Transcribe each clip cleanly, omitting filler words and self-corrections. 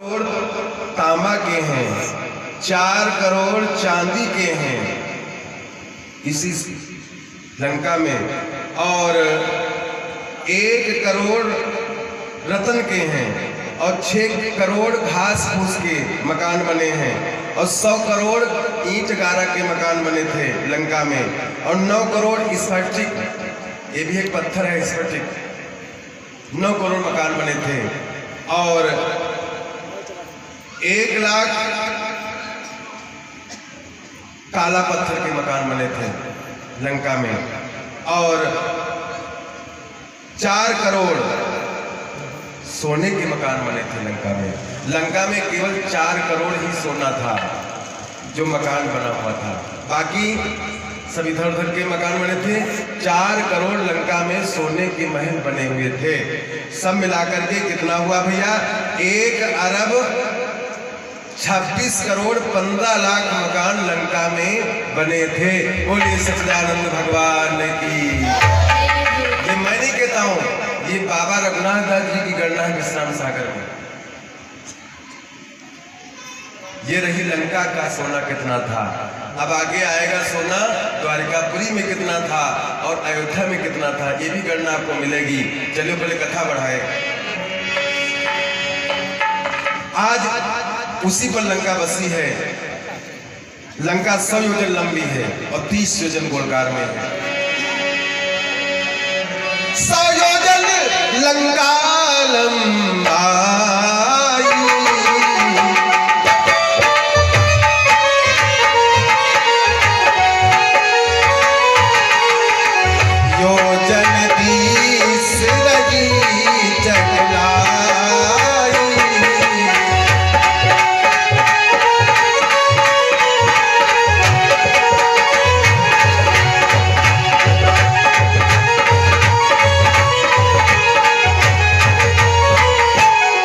करोड़ तांबा के हैं, 4 करोड़ चांदी के हैं इसी लंका में, और 1 करोड़ रत्न के हैं, और 6 करोड़ घास फूस के मकान बने हैं, और 100 करोड़ ईंट गारा के मकान बने थे लंका में, और 9 करोड़ स्फटिक, ये भी एक पत्थर है स्फटिक, 9 करोड़ मकान बने थे, और 1 लाख काला पत्थर के मकान बने थे लंका में, और 4 करोड़ सोने के मकान बने थे लंका में। लंका में केवल 4 करोड़ ही सोना था जो मकान बना हुआ था, बाकी सब इधर उधर के मकान बने थे। 4 करोड़ लंका में सोने के महल बने हुए थे। सब मिलाकर के कितना हुआ भैया? 1 अरब 26 करोड़ 15 लाख मकान लंका में बने थे। बोलिए सच्चिदानंद भगवान की। ये मैं नहीं कहता हूं, ये बाबा रघुनाथ दास जी की गणना है विश्राम सागर में। ये रही लंका का सोना कितना था। अब आगे आएगा सोना द्वारिकापुरी में कितना था और अयोध्या में कितना था, ये भी गणना आपको मिलेगी। चलिए पहले कथा बढ़ाए। आज उसी पर लंका बसी है। लंका 100 योजन लंबी है और 30 योजन गोलकार में है। 100 योजन लंका लंबाई, योजन 30 रही चकलाई,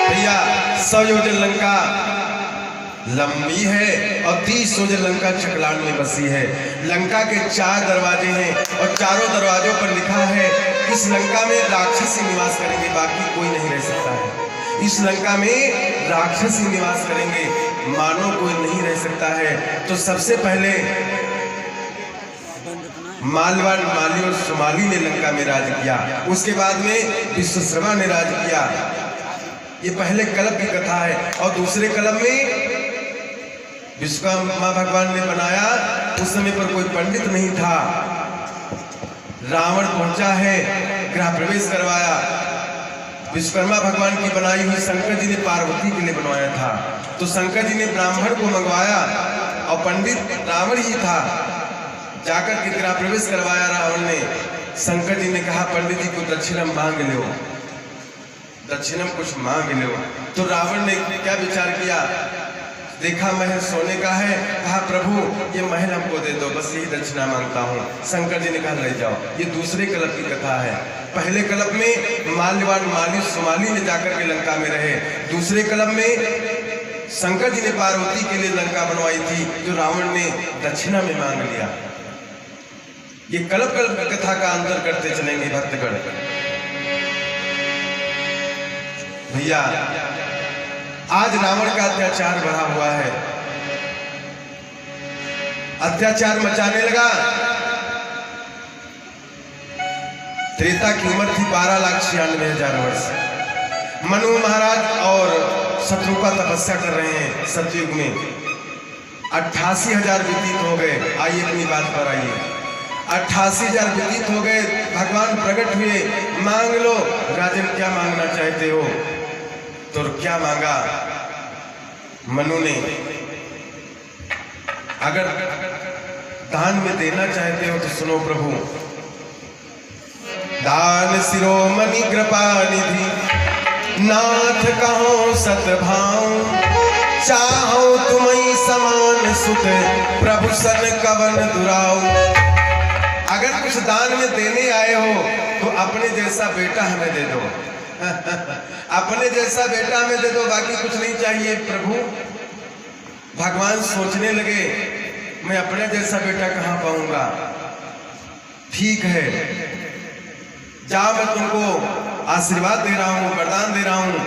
भैया 100 योजन लंका लंबी है और 30 योजन लंका चकलान में बसी है। लंका के 4 दरवाजे हैं और चारों दरवाजों पर लिखा है इस लंका में राक्षस ही निवास करेंगे, बाकी कोई नहीं रह सकता है। इस लंका में राक्षस ही निवास करेंगे, मानव कोई नहीं रह सकता है। तो सबसे पहले मालवा, माली और शुमाली ने लंका में राज किया। उसके बाद में विश्वश्रवा ने राज किया। ये पहले कल्प की कथा है। और दूसरे कल्प में विश्वकर्मा भगवान ने बनाया। उस समय पर कोई पंडित नहीं था। रावण पहुंचा है, गृह प्रवेश करवाया। विश्वकर्मा भगवान की बनाई हुई शंकर जी ने पार्वती के लिए बनवाया था। तो शंकर जी ने ब्राह्मण को मंगवाया और पंडित रावण ही था। जाकर के गृह प्रवेश करवाया रावण ने। शंकर जी ने कहा पंडित जी को दक्षिणम मांग लो, दक्षिणम कुछ मांग लो। तो रावण ने क्या विचार किया? देखा महल सोने का है, कहा प्रभु ये महल हमको दे दो, बस यही दक्षिणा मांगता हूँ। शंकर जी ने कहा ले जाओ। ये दूसरे कल्प की कथा है। पहले कल्प में माल्यवान, माली, सुमाली ने जाकर के लंका में रहे। दूसरे कल्प में शंकर जी ने पार्वती के लिए लंका बनवाई थी, जो रावण ने दक्षिणा में मांग लिया। ये कल्प कल्प की कथा का अंतर करते चलेंगे भक्तगण। भैया आज रावण का अत्याचार बढ़ा हुआ है। अत्याचार मचाने लगा। त्रेता की उम्र थी 12,96,000 वर्ष। मनु महाराज और शत्रुपा तपस्या कर रहे हैं सतयुग में। 88,000 व्यतीत हो गए। आइए अपनी बात पर आइए। 88,000 व्यतीत हो गए। भगवान प्रकट हुए, मांग लो राजन, क्या मांगना चाहते हो? तो क्या मांगा मनु ने? अगर दान में देना चाहते हो तो सुनो प्रभु। दान शिरोमणि कृपा निधि, नाथ कहो सतभाव, चाहो तुम्हें समान सुत, प्रभु सन कवन दुराओ। अगर कुछ दान में देने आए हो तो अपने जैसा बेटा हमें दे दो। अपने जैसा बेटा हमें दे दो, बाकी कुछ नहीं चाहिए। प्रभु भगवान सोचने लगे मैं अपने जैसा बेटा कहां पाऊंगा? ठीक है, जाओ मैं तुमको आशीर्वाद दे रहा हूं, वरदान दे रहा हूं।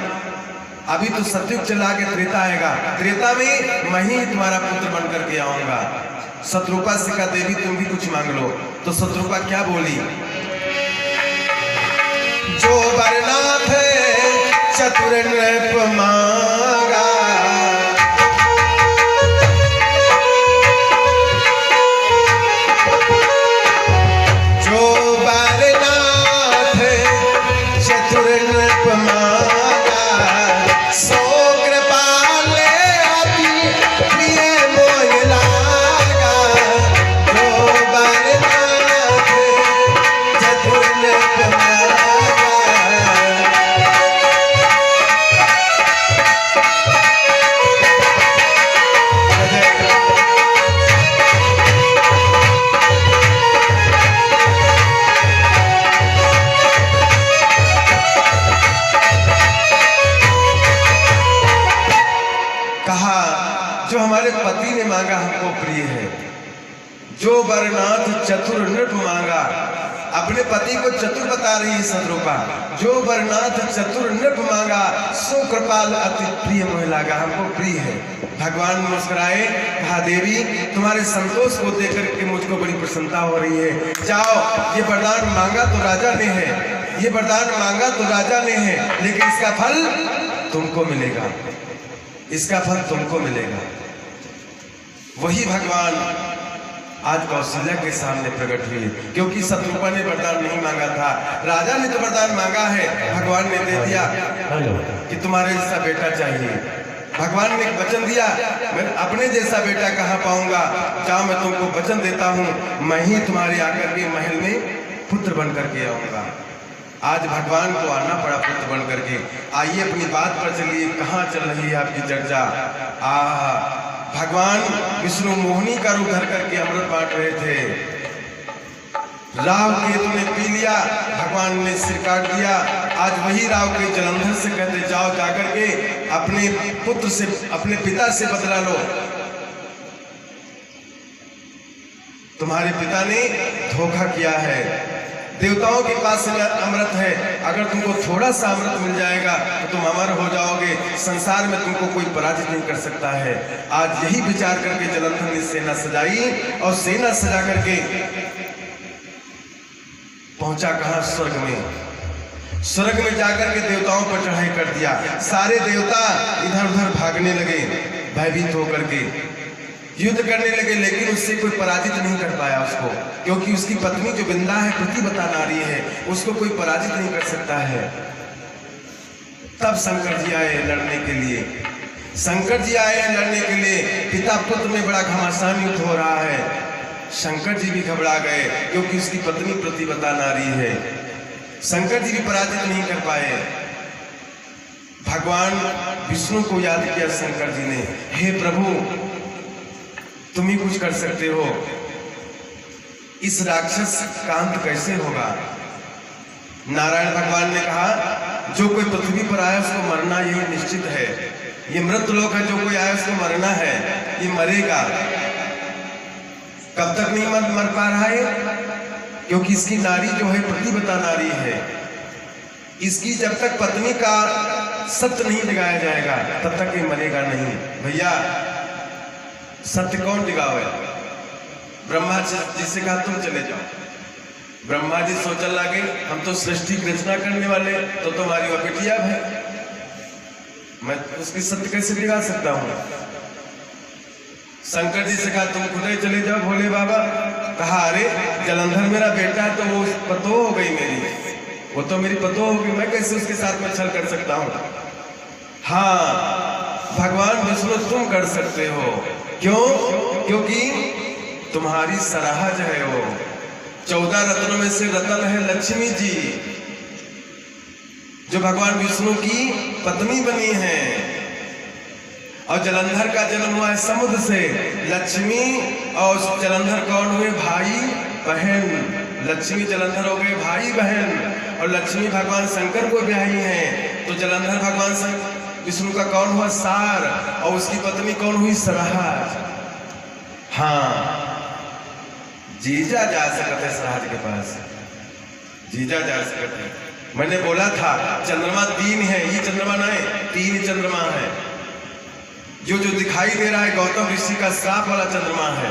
अभी तो सतयुग चला के त्रेता आएगा, त्रेता में मैं ही तुम्हारा पुत्र बन करके आऊंगा। शत्रुपा से कहा देवी तुम भी कुछ मांग लो। तो शत्रुपा क्या बोली, जो वरनाथ चतुर नृप मांगा, जो वरनाथ चतुर नृप मांगा, सो कृपाले अति प्रिय मोहि लागा। जो वरनाथ चतुर नृप मांगा, जो हमारे पति ने मांगा हमको प्रिय है। जो वरनाथ चतुर नृप मांगा, अपने पति को चतुर बता रही है शत्रुपा। जो वरनाथ चतुर नृप मांगा, सो कृपाल अति प्रिय मोहि लागा, हमको प्रिय है। भगवान मुस्कुराए, कहा देवी तुम्हारे संतोष को देख करके मुझको बड़ी प्रसन्नता हो रही है। जाओ, ये वरदान मांगा तो राजा ने है, ये वरदान मांगा तो राजा ने है, लेकिन इसका फल तुमको मिलेगा, इसका फल तुमको मिलेगा। वही भगवान आज कौशल्या के सामने प्रकट हुए, क्योंकि शत्रुपा ने वरदान नहीं मांगा था, राजा ने तो वरदान मांगा है, भगवान ने दे दिया कि तुम्हारे जैसा बेटा चाहिए। भगवान ने वचन दिया, मैं अपने जैसा बेटा कहाँ पाऊंगा, जाओ मैं तुमको वचन देता हूँ, मैं ही तुम्हारे आकर के महल में पुत्र बन करके आऊंगा। आज भगवान को आना पड़ा पुत्र बन करके। आइए अपनी बात पर चलिए, कहाँ चल रही है आपकी चर्चा। भगवान विष्णु मोहिनी का रूप धर करके अमृत बांट रहे थे। राव केतु ने पी लिया, भगवान ने सिर काट दिया। आज वही राव के जलंधर से कहते जाओ जाकर के अपने पुत्र से, अपने पिता से बदला लो। तुम्हारे पिता ने धोखा किया है। देवताओं के पास अमृत है, अगर तुमको थोड़ा सा अमृत मिल जाएगा तो तुम अमर हो जाओगे, संसार में तुमको कोई पराजित नहीं कर सकता है। आज यही विचार करके जलंधर ने सेना सजाई और सेना सजा करके पहुंचा कहां, स्वर्ग में। स्वर्ग में जाकर के देवताओं पर चढ़ाई कर दिया। सारे देवता इधर उधर भागने लगे, भयभीत होकर के युद्ध करने लगे, लेकिन उससे कोई पराजित नहीं कर पाया उसको, क्योंकि उसकी पत्नी जो बिंदा है, प्रतिबता नारी है, उसको कोई पराजित नहीं कर सकता है। तब शंकर जी आए लड़ने के लिए, शंकर जी आए लड़ने के लिए। पिता पुत्र में बड़ा घमासान युद्ध हो रहा है। शंकर जी भी घबरा गए, क्योंकि उसकी पत्नी प्रतिबता नारी है। शंकर जी भी पराजित नहीं कर पाए। भगवान विष्णु को याद किया शंकर जी ने, हे प्रभु तुम ही कुछ कर सकते हो, इस राक्षस का अंत कैसे होगा। नारायण भगवान ने कहा जो कोई पृथ्वी पर आया उसको मरना यही निश्चित है, ये मृत लोक है, जो कोई आया उसको मरना है, ये मरेगा। कब तक नहीं मर पा रहा है, क्योंकि इसकी नारी जो है प्रतिबता नारी है। इसकी जब तक पत्नी का सत्य नहीं जगाया जाएगा तब तक ये मरेगा नहीं। भैया सत्य कौन जगावे? ब्रह्मा जी से कहा तुम चले जाओ। ब्रह्मा जी सोचने लगे हम तो सृष्टि की रचना करने वाले, तो तुम्हारी वह बिटिया है, मैं उसकी सत्य कैसे जगा सकता हूँ। शंकर जी से कहा तुम खुद ही चले जाओ भोले बाबा। कहा अरे जलंधर मेरा बेटा है, तो वो पतो हो गई मेरी, वो तो मेरी पतो होगी, मैं कैसे उसके साथ में छल कर सकता हूँ। हाँ भगवान विष्णु तुम कर सकते हो। क्यों? क्योंकि तुम्हारी सराहज है वो। 14 रत्नों में से रत्न है लक्ष्मी जी, जो भगवान विष्णु की पत्नी बनी है। और जलंधर का जन्म हुआ है समुद्र से। लक्ष्मी और जलंधर कौन हुए? भाई बहन। लक्ष्मी जलंधर हो गए भाई बहन, और लक्ष्मी भगवान शंकर को ब्याही हैं। तो जलंधर भगवान विष्णु का कौन हुआ? सार, और उसकी पत्नी कौन हुई? सराहज। हाँ जीजा जा सकते सराहज के पास, जीजा जा सकते। मैंने बोला था चंद्रमा 3 है, ये चंद्रमा नहीं 3 चंद्रमा है। जो दिखाई दे रहा है गौतम ऋषि का श्राप वाला चंद्रमा है।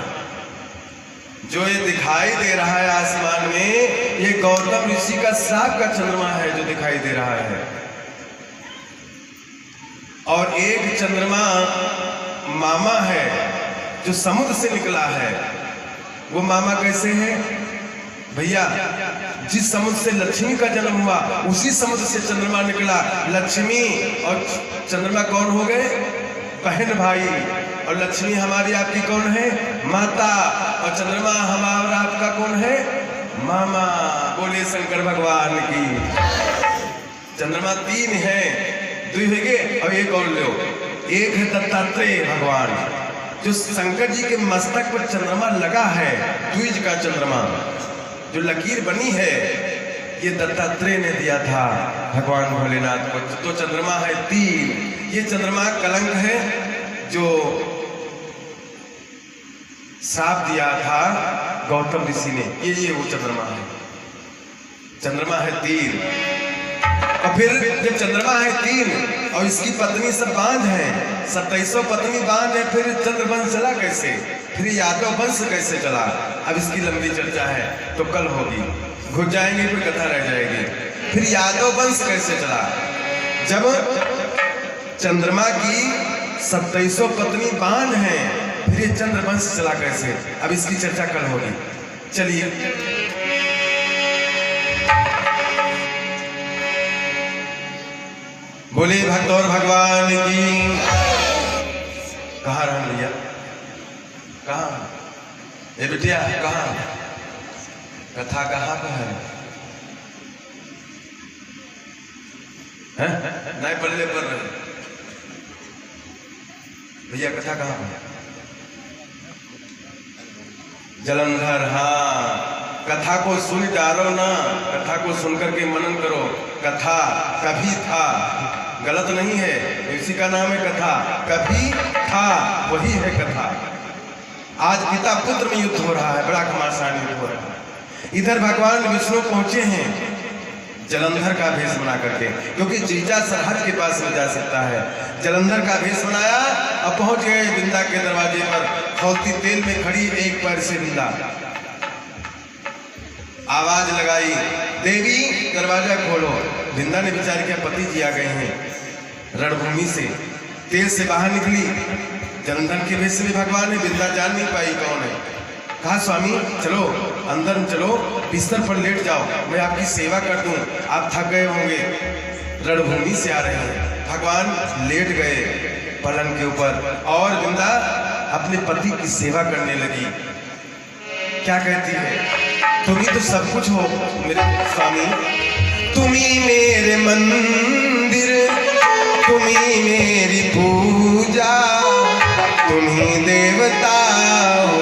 जो ये दिखाई दे रहा है आसमान में, ये गौतम ऋषि का श्राप का चंद्रमा है जो दिखाई दे रहा है। और एक चंद्रमा मामा है जो समुद्र से निकला है। वो मामा कैसे है भैया? जिस समुद्र से लक्ष्मी का जन्म हुआ उसी समुद्र से चंद्रमा निकला। लक्ष्मी और चंद्रमा कौन हो गए? बहन भाई। और लक्ष्मी हमारी आपकी कौन है? माता। और चंद्रमा हमारा आपका कौन है? मामा। बोले शंकर भगवान की। चंद्रमा 3 है, 2 है और एक और लो। एक है दत्तात्रेय भगवान, जो शंकर जी के मस्तक पर चंद्रमा लगा है, द्विज का चंद्रमा जो लकीर बनी है, ये दत्तात्रेय ने दिया था भगवान भोलेनाथ को। तो चंद्रमा है 3। ये चंद्रमा कलंक है जो श्राप दिया था गौतम ऋषि ने। ये वो चंद्रमा है। चंद्रमा है 3। और फिर जब चंद्रमा है 3 और इसकी पत्नी सब बांझ है, 2700 पत्नी बांझ है, फिर चंद्रवंश चला कैसे? फिर यादव वंश कैसे चला? अब इसकी लंबी चर्चा है तो कल होगी, घुस जाएंगे फिर कथा रह जाएगी। फिर यादव वंश कैसे चला? जब चंद्रमा की 2700 पत्नी बांझ है, फिर ये चंद्रवंश चला कैसे? अब इसकी चर्चा कल होगी। चलिए बोले भक्त और भगवान की। कहाँ रहा भैया? कहाँ? ये बिटिया कहाँ? कथा कहाँ का है? नहीं पल्ले पर रहे भैया। कथा कहाँ पर? जलंधर। हाँ, कथा को सुन डालो ना, कथा को सुनकर के मनन करो। कथा कभी था, गलत नहीं है, इसी का नाम है कथा। कभी था वही है कथा। आज पिता पुत्र में युद्ध हो रहा है, बड़ा घमासान युद्ध हो रहा है। इधर भगवान विष्णु पहुंचे हैं जलंधर का भेष बना करके, क्योंकि जीजा सरहद के पास में जा सकता है। जलंधर का भेष बनाया और पहुंच गए बिंदा के दरवाजे पर। खौलती तेल में खड़ी एक पैर से बिंदा आवाज लगाई, देवी दरवाजा खोलो। बिंदा ने विचार किया पति जी आ गए हैं रणभूमि से। तेल से बाहर निकली, जलंधर के भेष में भगवान ने। बिंदा जान नहीं पाई कौन है। कहा स्वामी चलो अंदर चलो, बिस्तर पर लेट जाओ, मैं आपकी सेवा कर दूं, आप थक गए होंगे, रणभूमि से आ रहे हैं। भगवान लेट गए पलंग के ऊपर और बिंदा अपने पति की सेवा करने लगी। क्या कहती है? तुम ही तो सब कुछ हो मेरे स्वामी, तुम ही मेरे मंदिर, तुम ही मेरी पूजा, तुम ही देवता हो,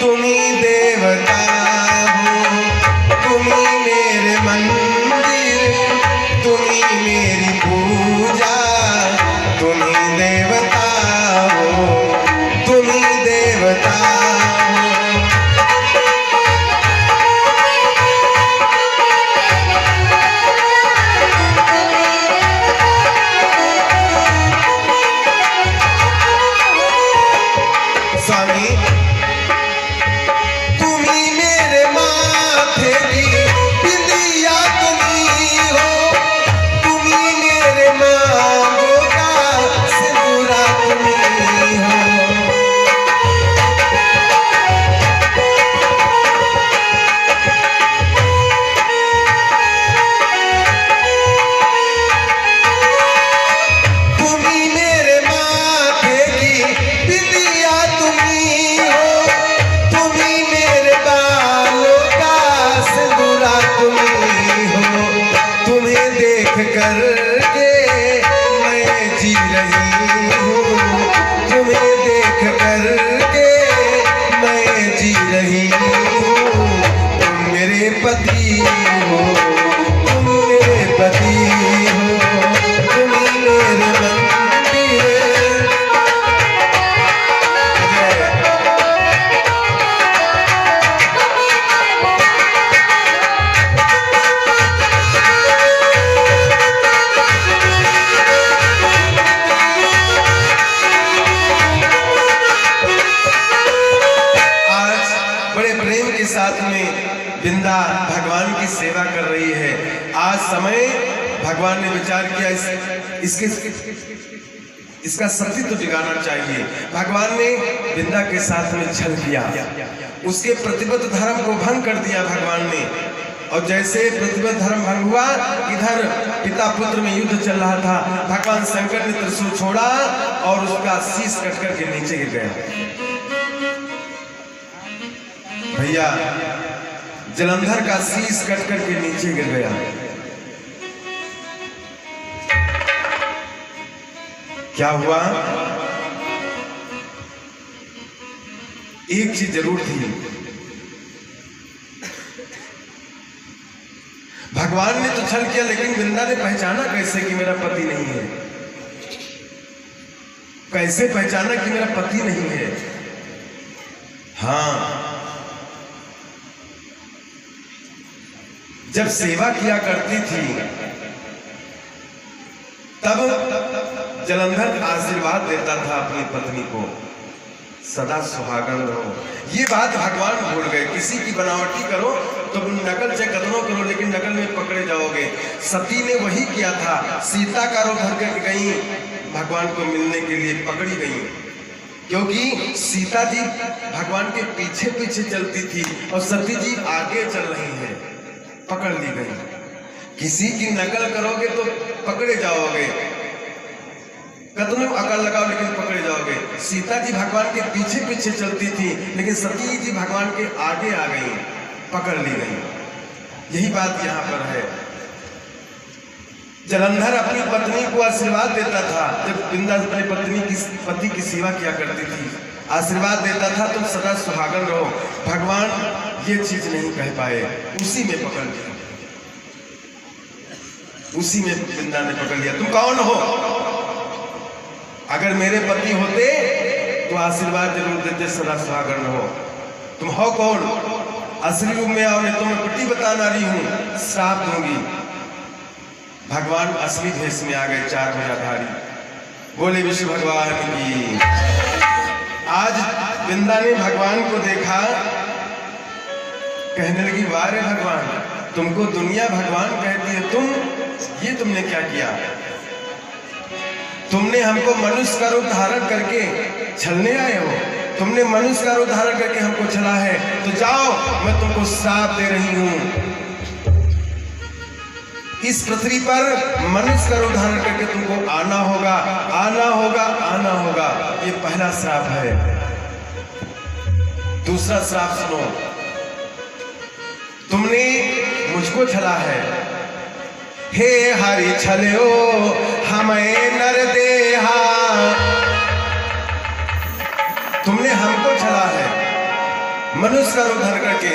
तुम ही देवता हो, तुम ही मेरे मंदिर, तुम ही मेरी पूजा, तुम ही देवता हो, तुम ही देवता हो। वृंदा भगवान की सेवा कर रही है। आज समय भगवान ने विचार किया इसका सत्य तो टिकाना चाहिए। भगवान ने वृंदा के साथ में छल किया, उसके प्रतिबद्ध धर्म को भंग कर दिया भगवान ने। और जैसे प्रतिबद्ध धर्म भंग हुआ, इधर पिता पुत्र में युद्ध चल रहा था, भगवान शंकर ने त्रिशूल छोड़ा और उसका शीश कट करके नीचे गिर गया। भैया जलंधर का शीश कट करके नीचे गिर गया। क्या हुआ? एक चीज जरूर थी, भगवान ने तो छल किया, लेकिन वृंदा ने पहचाना कैसे कि मेरा पति नहीं है? कैसे पहचाना कि मेरा पति नहीं है? हाँ, जब सेवा किया करती थी तब जलंधर आशीर्वाद देता था अपनी पत्नी को, सदा सुहागन रहो। ये बात भगवान भूल गए। किसी की बनावटी करो तो नकल से कदरों करो, लेकिन नकल में पकड़े जाओगे। सती ने वही किया था, सीता का रूप धर कर गई, भगवान को मिलने के लिए पकड़ी गई, क्योंकि सीता जी भगवान के पीछे पीछे चलती थी और सती जी आगे चल रही हैं, पकड़ ली गई। किसी की नकल करोगे तो पकड़े जाओगे, कदमों अकल लगाओ लेकिन पकड़े जाओगे। सीता जी भगवान के पीछे पीछे चलती थी, लेकिन सती जी भगवान के आगे आ गई, पकड़ ली गई। यही बात यहाँ पर है। जलंधर अपनी पत्नी को आशीर्वाद देता था, जब वृंदा अपनी पति की सेवा किया करती थी, आशीर्वाद देता था तुम सदा सुहागन रहो। भगवान ये चीज नहीं कह पाए, उसी में पकड़ लिया, उसी में वृंदा ने पकड़ लिया। तुम कौन हो? अगर मेरे पति होते तो आशीर्वाद जरूर देते, सदा सुहागन रहो। तुम हो कौन? असली रूप में आओ, नहीं तो मैं पिट्टी बताना रही हूं, श्राप दूंगी। भगवान असली भेष में आ गए, 4 भुजाधारी। बोले विष्णु भगवान की। आज वृंदा ने भगवान को देखा, कहने लगी वाह रे भगवान, तुमको दुनिया भगवान कहती है, तुमने क्या किया? तुमने हमको मनुष्य का रूप धारण करके छलने आए हो, तुमने मनुष्य का रूप धारण करके हमको छला है, तो जाओ, मैं तुमको श्राप दे रही हूं। इस पृथ्वी पर मनुष्य का रूप धारण करके तुमको आना होगा, आना होगा, आना होगा। ये पहला श्राप है। दूसरा श्राप सुनो, तुमने मुझको छला है, हे हरि छल्यो हमें नर देहा। तुमने हमको छला है, मनुष्य का रूप धर करके,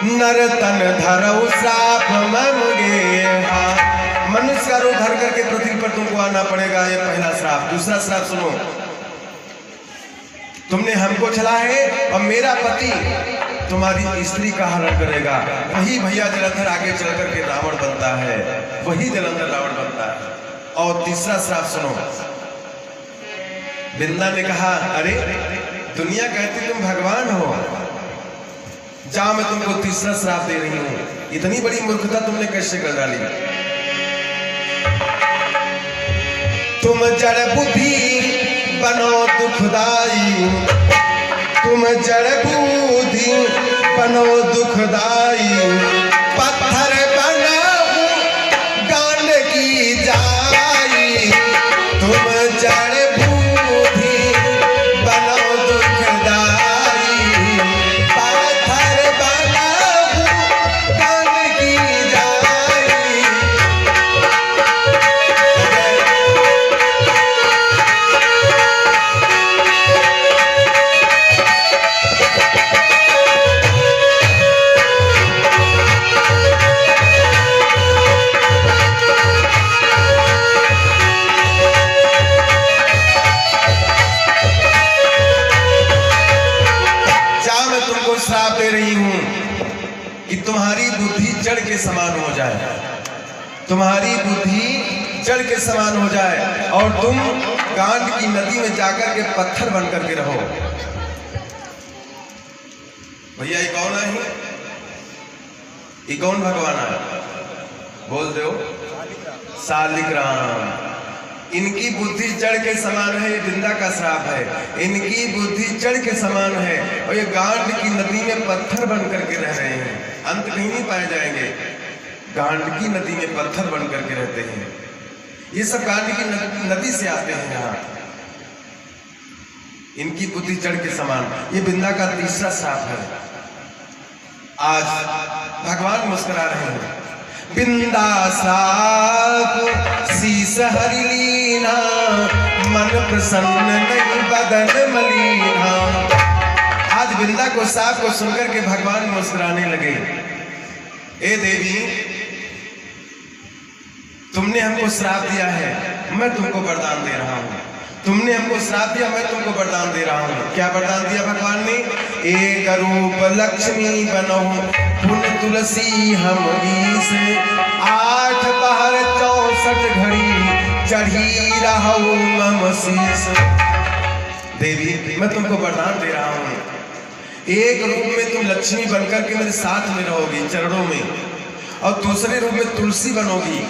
नर तन धरऊ श्राप ममुगे। मनुष्य का रूप धर करके पृथ्वी पर तुमको आना पड़ेगा, ये पहला श्राप। दूसरा श्राप सुनो, तुमने हमको छला है और मेरा पति तुम्हारी स्त्री का हरण करेगा। वही भैया जलंधर आगे चल करके रावण बनता है, वही जलंधर रावण बनता है। और तीसरा श्राप सुनो, वृंदा ने कहा अरे दुनिया कहती तुम भगवान हो, जाओ मैं तुमको तीसरा श्राप दे रही हूं। इतनी बड़ी मूर्खता तुमने कैसे कर डाली? तुम जड़ बुद्धि बनो दुखदाई, तुम जड़ बुद्धि बनो दुखदाई, पत्थर बनाओ गान की जाई। तुम जड़ बुद्धि बनो दुखदाई, पत्थर बनाओ गान की जाई। श्राप दे रही हूं कि तुम्हारी बुद्धि जड़ के समान हो जाए, तुम्हारी बुद्धि जड़ के समान हो जाए और तुम गांड की नदी में जाकर के पत्थर बन करके रहो। भैया ये कौन है? ये कौन भगवान है? बोल दो। शालिग्राम। इनकी बुद्धि जड़ के समान है, ये वृंदा का श्राप है। इनकी बुद्धि जड़ के समान है और ये गांड की नदी में पत्थर बन करके रह रहे हैं, अंत कहीं नहीं पाए जाएंगे। गांड की नदी में पत्थर बन करके रहते हैं। ये सब गांड की नदी से आते हैं यहाँ। इनकी बुद्धि जड़ के समान, ये वृंदा का तीसरा श्राप है। आज भगवान मुस्कुरा रहे हैं। बिंदा श्राप शीस हरि लीना, मन प्रसन्न नहीं बदन मलीना। आज बिंदा को श्राप को सुनकर के भगवान मुस्कुराने लगे। ए देवी, तुमने हमको श्राप दिया है, मैं तुमको वरदान दे रहा हूं। तुमने हमको श्राप दिया, मैं तुमको वरदान दे रहा हूँ। क्या वरदान दिया भगवान ने? एक रूप लक्ष्मी बनो पुन तुलसी हम से, 8 पहर 64 घड़ी चढ़ी रहो मम शीस। देवी, मैं तुमको वरदान दे रहा हूँ, एक रूप में तुम लक्ष्मी बनकर के मेरे साथ में रहोगी चरणों में, और दूसरे रूप में तुलसी बनोगी,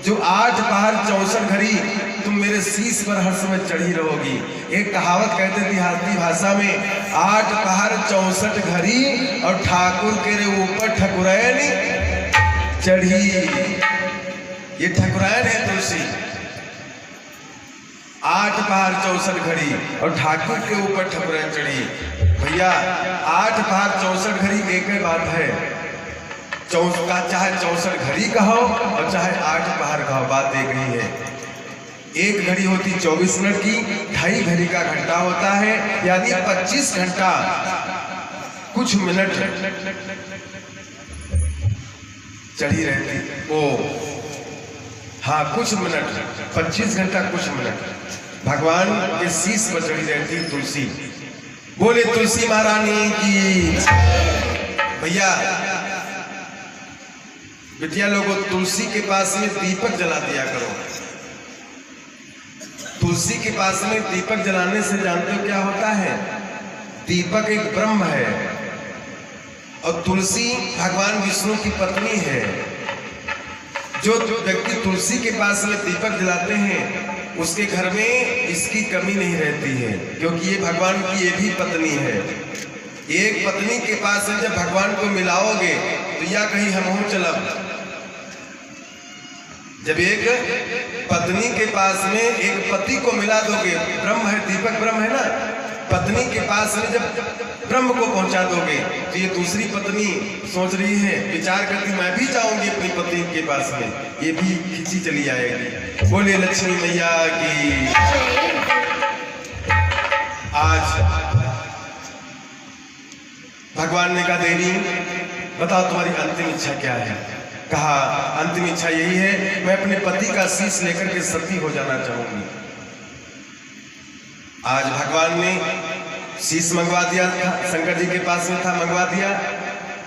जो 8 पहर 64 घड़ी तुम मेरे शीश पर हर समय चढ़ी रहोगी। एक कहावत कहते थे भारतीय भाषा में, 8 पहर 64 घड़ी और ठाकुर के रे ऊपर ठकुरैन चढ़ी। ये ठकुरैन है तुलसी। 8 पहर 64 घड़ी और ठाकुर के ऊपर ठकुरैन चढ़ी। भैया, 8 पहर 64 घड़ी एक ही बात है। चाहे 64 घड़ी कहो और चाहे 8 पहर कहो, बात एक ही है। एक घड़ी होती 24 मिनट की, 2.5 घड़ी का घंटा होता है, यानी 25 घंटा कुछ मिनट चढ़ी रहती। ओ हाँ, कुछ मिनट, 25 घंटा कुछ मिनट भगवान के शीश पर चढ़ी रहती तुलसी। बोले तुलसी महारानी की। भैया बिटिया लोगों, तुलसी के पास में दीपक जला दिया करो। तुलसी के पास में दीपक जलाने से जानते हो क्या होता है? दीपक एक ब्रह्म है और तुलसी भगवान विष्णु की पत्नी है। जो व्यक्ति तुलसी के पास में दीपक जलाते हैं उसके घर में इसकी कमी नहीं रहती है, क्योंकि ये भगवान की ये भी पत्नी है। एक पत्नी के पास में जब भगवान को मिलाओगे तो या कहीं हम चलब। जब एक पत्नी के पास में एक पति को मिला दोगे, ब्रह्म है, दीपक ब्रह्म है ना, पत्नी के पास में जब ब्रह्म को पहुंचा दोगे तो ये दूसरी पत्नी सोच रही है, विचार करती मैं भी जाऊंगी अपनी पत्नी के पास में, ये भी खिंची चली आएगी। बोले लक्ष्मी मैया की। आज भगवान ने कहा देवी बताओ तुम्हारी अंतिम इच्छा क्या है? कहा अंतिम इच्छा यही है, मैं अपने पति का शीश लेकर के सती हो जाना चाहूंगी। आज भगवान ने शीश मंगवा दिया था, शंकर जी के पास में था, मंगवा दिया,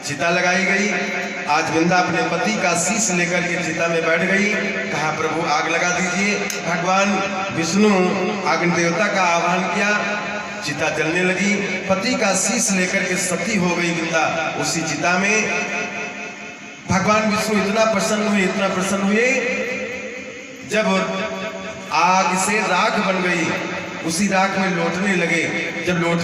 चिता लगाई गई। आज वृंदा अपने पति का शीश लेकर के चिता में बैठ गई। कहा प्रभु आग लगा दीजिए। भगवान विष्णु अग्नि देवता का आह्वान किया, चिता जलने लगी। पति का शीश लेकर के सती हो गई वृंदा उसी चिता में। भगवान विष्णु इतना प्रसन्न हुए, जब आग से राख बन गई उसी राख में लौटने लगे। जब लौट